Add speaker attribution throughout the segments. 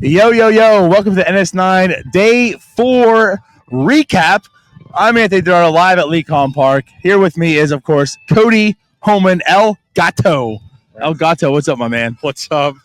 Speaker 1: Yo, yo, yo. Welcome to the NS9 Day 4 recap. I'm Anthony Dorado, live at LECOM Park. Here with me is, of course, Cody Holman, El Gato. El Gato, what's up, my man?
Speaker 2: What's up?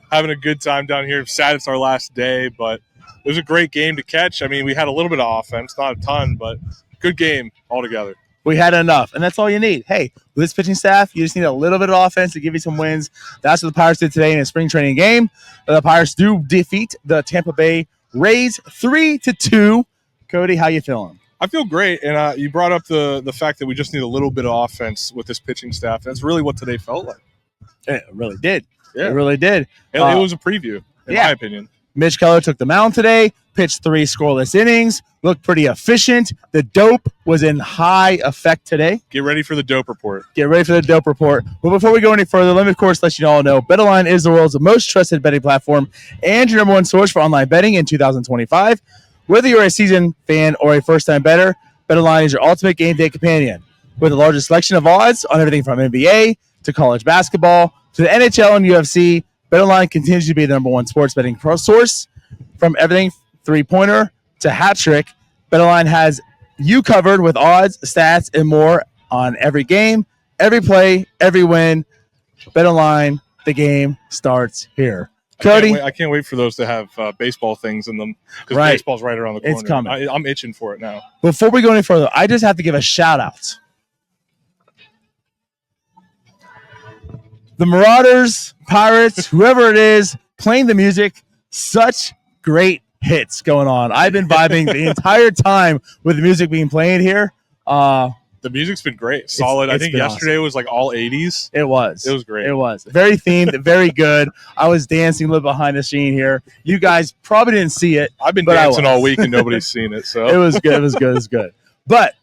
Speaker 2: Having a good time down here. Sad it's our last day, but it was a great game to catch. I mean, we had a little bit of offense, not a ton, but good game altogether.
Speaker 1: We had enough, and that's all you need. Hey, with this pitching staff, you just need a little bit of offense to give you some wins. That's what the Pirates did today in a spring training game. The Pirates do defeat the Tampa Bay Rays 3-2. Cody, how you feeling?
Speaker 2: I feel great, and you brought up the fact that we just need a little bit of offense with this pitching staff. That's really what today felt like.
Speaker 1: It really did.
Speaker 2: Yeah.
Speaker 1: It really did.
Speaker 2: It was a preview, in my opinion.
Speaker 1: Mitch Keller took the mound today, pitched 3 scoreless innings, looked pretty efficient. The dope was in high effect today.
Speaker 2: Get ready for the dope report.
Speaker 1: Get ready for the dope report. But before we go any further, let me, of course, let you all know BetOnline is the world's most trusted betting platform and your number one source for online betting in 2025. Whether you're a seasoned fan or a first-time bettor, BetOnline is your ultimate game day companion. With the largest selection of odds on everything from NBA to college basketball to the NHL and UFC, BetOnline continues to be the number one sports betting pro source. From everything three-pointer to hat trick, BetOnline has you covered with odds, stats, and more on every game, every play, every win. BetOnline, the game starts here. Cody?
Speaker 2: I can't wait for those to have baseball things in them because baseball's right around the corner.
Speaker 1: It's coming.
Speaker 2: I'm itching for it now.
Speaker 1: Before we go any further, I just have to give a shout-out. The Marauders, Pirates, whoever it is, playing the music, such great hits going on. I've been vibing the entire time with the music being played here.
Speaker 2: The music's been great. Solid. I think yesterday was like all 80s.
Speaker 1: It was.
Speaker 2: It was great.
Speaker 1: It was. Very themed, very good. I was dancing a little behind the scene here. You guys probably didn't see it.
Speaker 2: I've been dancing all week and nobody's seen it. So
Speaker 1: it was good. It was good. It was good. But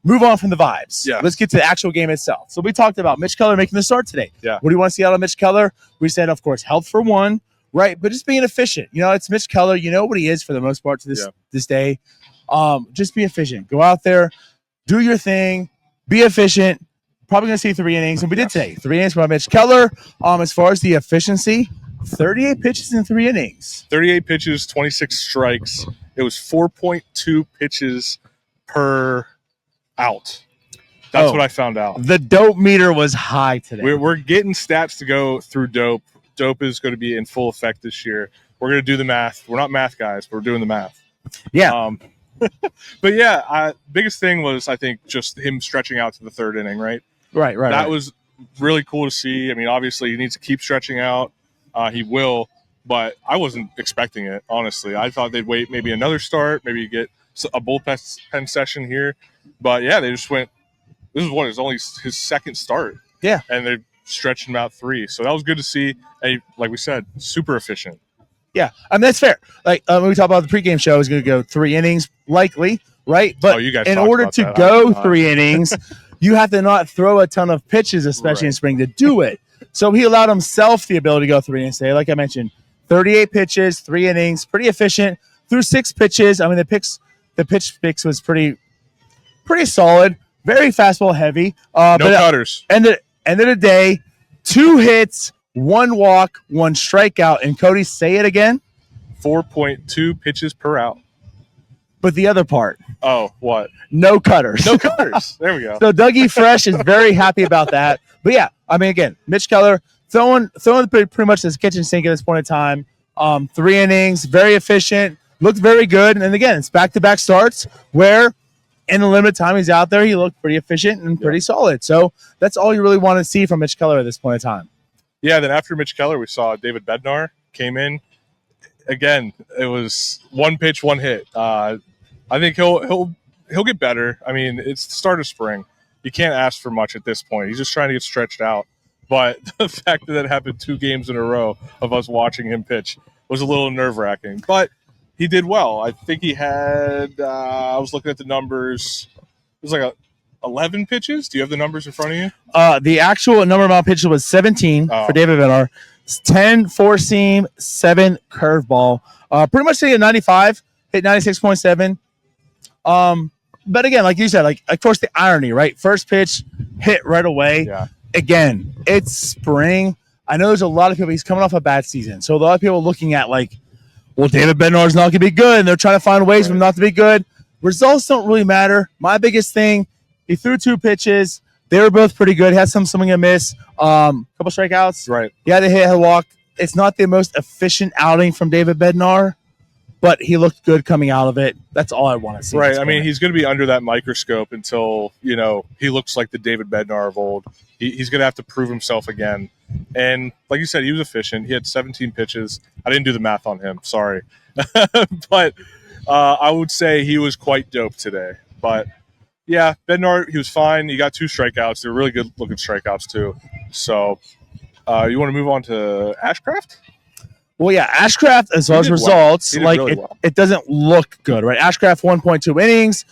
Speaker 1: move on from the vibes.
Speaker 2: Yeah.
Speaker 1: Let's get to the actual game itself. So we talked about Mitch Keller making the start today.
Speaker 2: Yeah.
Speaker 1: What do you want to see out of Mitch Keller? We said, of course, health for one, right? But just being efficient. You know, it's Mitch Keller. You know what he is for the most part to this day. Just be efficient. Go out there, do your thing, be efficient. Probably going to see 3 innings. And we did today. 3 innings from Mitch Keller. As far as the efficiency, 38 pitches in 3 innings.
Speaker 2: 38 pitches, 26 strikes. It was 4.2 pitches per out. That's what I found out.
Speaker 1: The dope meter was high today.
Speaker 2: We're getting stats to go through dope. Dope is going to be in full effect this year. We're going to do the math. We're not math guys, but we're doing the math.
Speaker 1: Yeah.
Speaker 2: But yeah, biggest thing was I think just him stretching out to the 3rd inning, right?
Speaker 1: Right.
Speaker 2: That was really cool to see. I mean, obviously he needs to keep stretching out. He will, but I wasn't expecting it, honestly. I thought they'd wait maybe another start, maybe get a bullpen session here. But yeah, they just went. This is what is only his 2nd start.
Speaker 1: Yeah,
Speaker 2: and they stretched him out 3, so that was good to see. And like we said, super efficient.
Speaker 1: Yeah, I mean that's fair. Like when we talk about the pregame show, is going to go 3 innings likely, right? But in order to go 3 innings, you have to not throw a ton of pitches, especially in spring, to do it. So he allowed himself the ability to go 3 innings today. Like I mentioned, 38 pitches, 3 innings, pretty efficient. Through 6 pitches. I mean the pitch mix was pretty solid, very fastball heavy.
Speaker 2: No cutters.
Speaker 1: End of the day, 2 hits, 1 walk, 1 strikeout. And Cody, say it again.
Speaker 2: 4.2 pitches per out.
Speaker 1: But the other part.
Speaker 2: Oh, what?
Speaker 1: No cutters.
Speaker 2: No cutters. There we go.
Speaker 1: So Dougie Fresh is very happy about that. But yeah, I mean, again, Mitch Keller throwing pretty much this kitchen sink at this point in time. 3 innings, very efficient, looked very good. And again, it's back-to-back starts where in the limited time he's out there, he looked pretty efficient and pretty solid. So that's all you really want to see from Mitch Keller at this point in time.
Speaker 2: Yeah, then after Mitch Keller, we saw David Bednar came in. Again, it was 1 pitch, 1 hit. I think he'll get better. I mean, it's the start of spring. You can't ask for much at this point. He's just trying to get stretched out. But the fact that it happened 2 games in a row of us watching him pitch was a little nerve-wracking. But he did well. I think he had I was looking at the numbers. It was like 11 pitches. Do you have the numbers in front of you?
Speaker 1: The actual number of pitches was 17 for David Bednar. 10 four-seam, 7 curveball. Pretty much hit 95, hit 96.7. But again, like you said, like of course the irony, right? First pitch, hit right away.
Speaker 2: Yeah.
Speaker 1: Again, it's spring. I know there's a lot of people. He's coming off a bad season, so a lot of people looking at like well, David Bednar's not going to be good, and they're trying to find ways for him not to be good. Results don't really matter. My biggest thing, he threw 2 pitches. They were both pretty good. He had some swing and miss, couple strikeouts.
Speaker 2: Right.
Speaker 1: He had a hit, had a walk. It's not the most efficient outing from David Bednar, but he looked good coming out of it. That's all I want to see.
Speaker 2: Right. I mean, he's going to be under that microscope until, he looks like the David Bednar of old. He's going to have to prove himself again. And like you said, he was efficient. He had 17 pitches. I didn't do the math on him. Sorry. But I would say he was quite dope today. But, yeah, Bednar, he was fine. He got 2 strikeouts. They were really good-looking strikeouts, too. So, you want to move on to Ashcraft?
Speaker 1: Well, yeah, Ashcraft, as far as results, it doesn't look good, right? Ashcraft, 1.2 innings,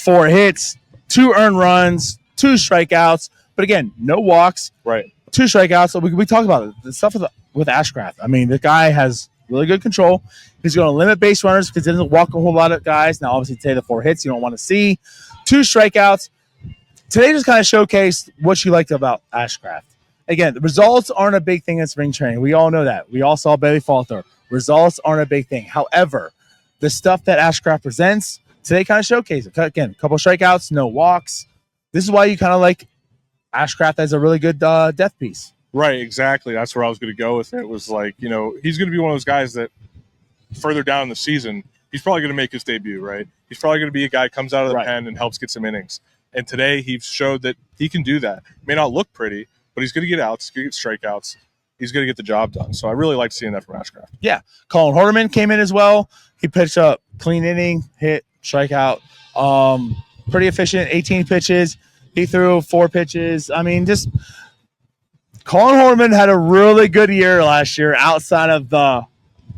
Speaker 1: 4 hits, 2 earned runs, 2 strikeouts. But again, no walks.
Speaker 2: Right.
Speaker 1: 2 strikeouts. So we talk about it. The stuff with Ashcraft. I mean, the guy has really good control. He's going to limit base runners because he doesn't walk a whole lot of guys. Now, obviously, today the 4 hits you don't want to see. 2 strikeouts. Today just kind of showcased what you liked about Ashcraft. Again, the results aren't a big thing in spring training. We all know that. We all saw Bailey falter. Results aren't a big thing. However, the stuff that Ashcraft presents today kind of showcased it. Again, a couple strikeouts, no walks. This is why you kind of like Ashcraft as a really good death piece.
Speaker 2: Right, exactly. That's where I was going to go with it. It was like, he's going to be one of those guys that further down in the season, he's probably going to make his debut, right? He's probably going to be a guy who comes out of the pen and helps get some innings. And today he showed that he can do that. May not look pretty, but he's going to get outs, he's going to get strikeouts. He's going to get the job done. So I really like seeing that from Ashcraft.
Speaker 1: Yeah. Colin Horderman came in as well. He pitched a clean inning, hit, strikeout. Pretty efficient, 18 pitches. He threw 4 pitches. I mean, just Colin Horderman had a really good year last year outside of the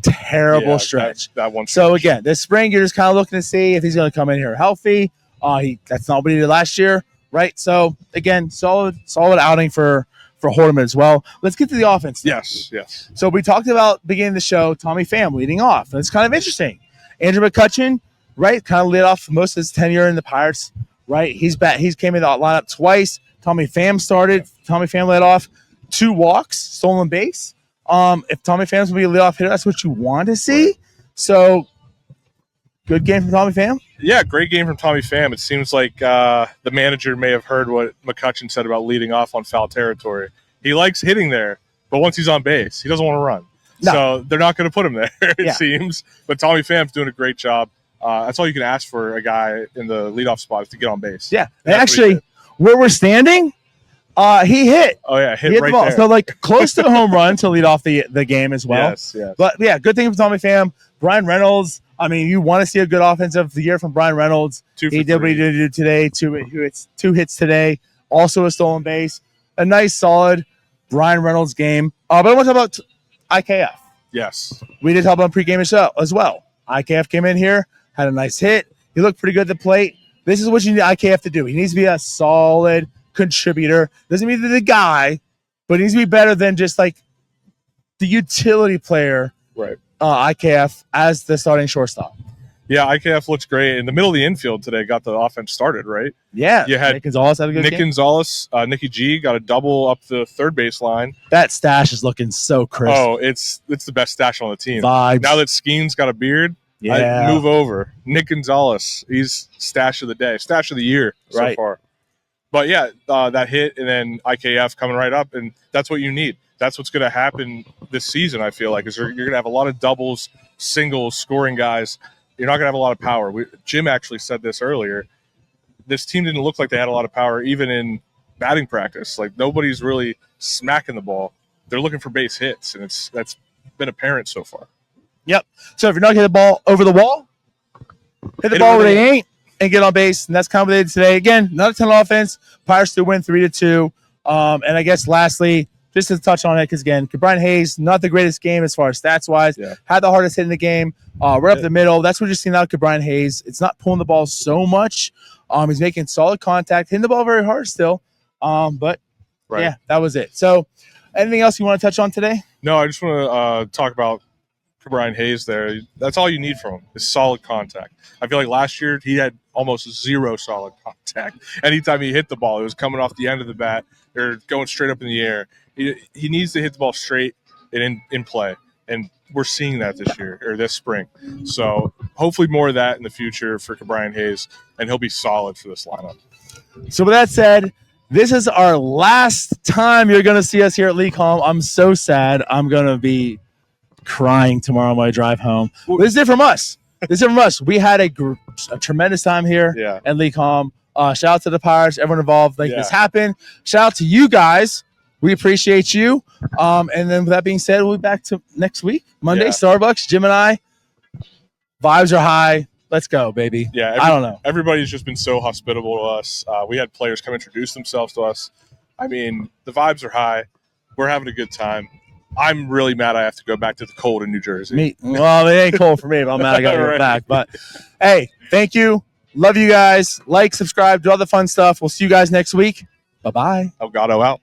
Speaker 1: terrible stretch.
Speaker 2: That one.
Speaker 1: So, again, this spring, you're just kind of looking to see if he's going to come in here healthy. That's not what he did last year. Right, so again, solid outing for Horderman as well. Let's get to the offense now.
Speaker 2: Yes.
Speaker 1: So we talked about beginning the show, Tommy Pham leading off, and it's kind of interesting. Andrew McCutchen, right, kind of led off most of his tenure in the Pirates. Right, he's back. He's came in the lineup twice. Tommy Pham started. Tommy Pham led off, 2 walks, stolen base. If Tommy Pham's gonna be a leadoff hitter, that's what you want to see. So. Good game from Tommy Pham?
Speaker 2: Yeah, great game from Tommy Pham. It seems like the manager may have heard what McCutchen said about leading off on foul territory. He likes hitting there, but once he's on base, he doesn't want to run. No. So they're not going to put him there, it seems. But Tommy Pham's doing a great job. That's all you can ask for a guy in the leadoff spot is to get on base.
Speaker 1: Yeah, and actually, where we're standing, he hit.
Speaker 2: Oh, yeah, hit
Speaker 1: right
Speaker 2: the
Speaker 1: ball.
Speaker 2: there.
Speaker 1: So, close to a home run to lead off the game as well.
Speaker 2: Yes.
Speaker 1: But, yeah, good thing for Tommy Pham. Brian Reynolds, I mean, you want to see a good offensive year from Brian Reynolds. He did what he did do today. 2 hits today. Also a stolen base. A nice, solid Brian Reynolds game. But I want to talk about IKF.
Speaker 2: Yes.
Speaker 1: We did talk about pregame as well. IKF came in here, had a nice hit. He looked pretty good at the plate. This is what you need IKF to do. He needs to be a solid contributor. Doesn't mean the guy, but he needs to be better than just the utility player.
Speaker 2: Right.
Speaker 1: IKF as the starting shortstop.
Speaker 2: Yeah, IKF looks great. In the middle of the infield today, got the offense started, right?
Speaker 1: Yeah.
Speaker 2: You had
Speaker 1: Nick Gonzalez had a good game.
Speaker 2: Gonzalez, Nicky G got a double up the third baseline.
Speaker 1: That stash is looking so crisp.
Speaker 2: Oh, it's the best stash on the team.
Speaker 1: Vibes.
Speaker 2: Now that Skeen's got a beard,
Speaker 1: yeah.
Speaker 2: I'd move over. Nick Gonzalez, he's stash of the day, stash of the year so far. But yeah, that hit and then IKF coming right up, and that's what you need. That's what's going to happen this season, I feel like, is you're going to have a lot of doubles, singles, scoring guys. You're not going to have a lot of power. Jim actually said this earlier. This team didn't look like they had a lot of power even in batting practice. Nobody's really smacking the ball. They're looking for base hits, and that's been apparent so far.
Speaker 1: Yep. So if you're not hitting the ball over the wall, hit the ball where they ain't and get on base, and that's kind of what they did today. Again, not a ton of offense. Pirates still win 3-2. And I guess lastly, just to touch on it, because again, Brian Hayes, not the greatest game as far as stats-wise. Yeah. Had the hardest hit in the game. Right up the middle. That's what you're seeing out of Brian Hayes. It's not pulling the ball so much. He's making solid contact, hitting the ball very hard still. But, yeah, that was it. So, anything else you want to touch on today?
Speaker 2: No, I just want to talk about Brian Hayes there. That's all you need from him is solid contact. I feel like last year he had almost 0 solid contact. Anytime he hit the ball, it was coming off the end of the bat or going straight up in the air. He needs to hit the ball straight and in play. and we're seeing that this year or this spring. So hopefully more of that in the future for Brian Hayes, and he'll be solid for this lineup.
Speaker 1: So with that said, this is our last time you're going to see us here at LECOM. I'm so sad. I'm going to be crying tomorrow on my drive home. But this is it from us. We had a tremendous time here at LECOM. Shout out to the Pirates, everyone involved, making this happen. Shout out to you guys. We appreciate you. And then with that being said, we'll be back to next week, Monday, Starbucks, Jim and I. Vibes are high. Let's go, baby.
Speaker 2: Yeah,
Speaker 1: I don't know.
Speaker 2: Everybody's just been so hospitable to us. We had players come introduce themselves to us. I mean, the vibes are high. We're having a good time. I'm really mad I have to go back to the cold in New Jersey.
Speaker 1: Well, it ain't cold for me, but I'm mad I got to go back. But, hey, thank you. Love you guys. Like, subscribe, do all the fun stuff. We'll see you guys next week. Bye-bye.
Speaker 2: Elgato out.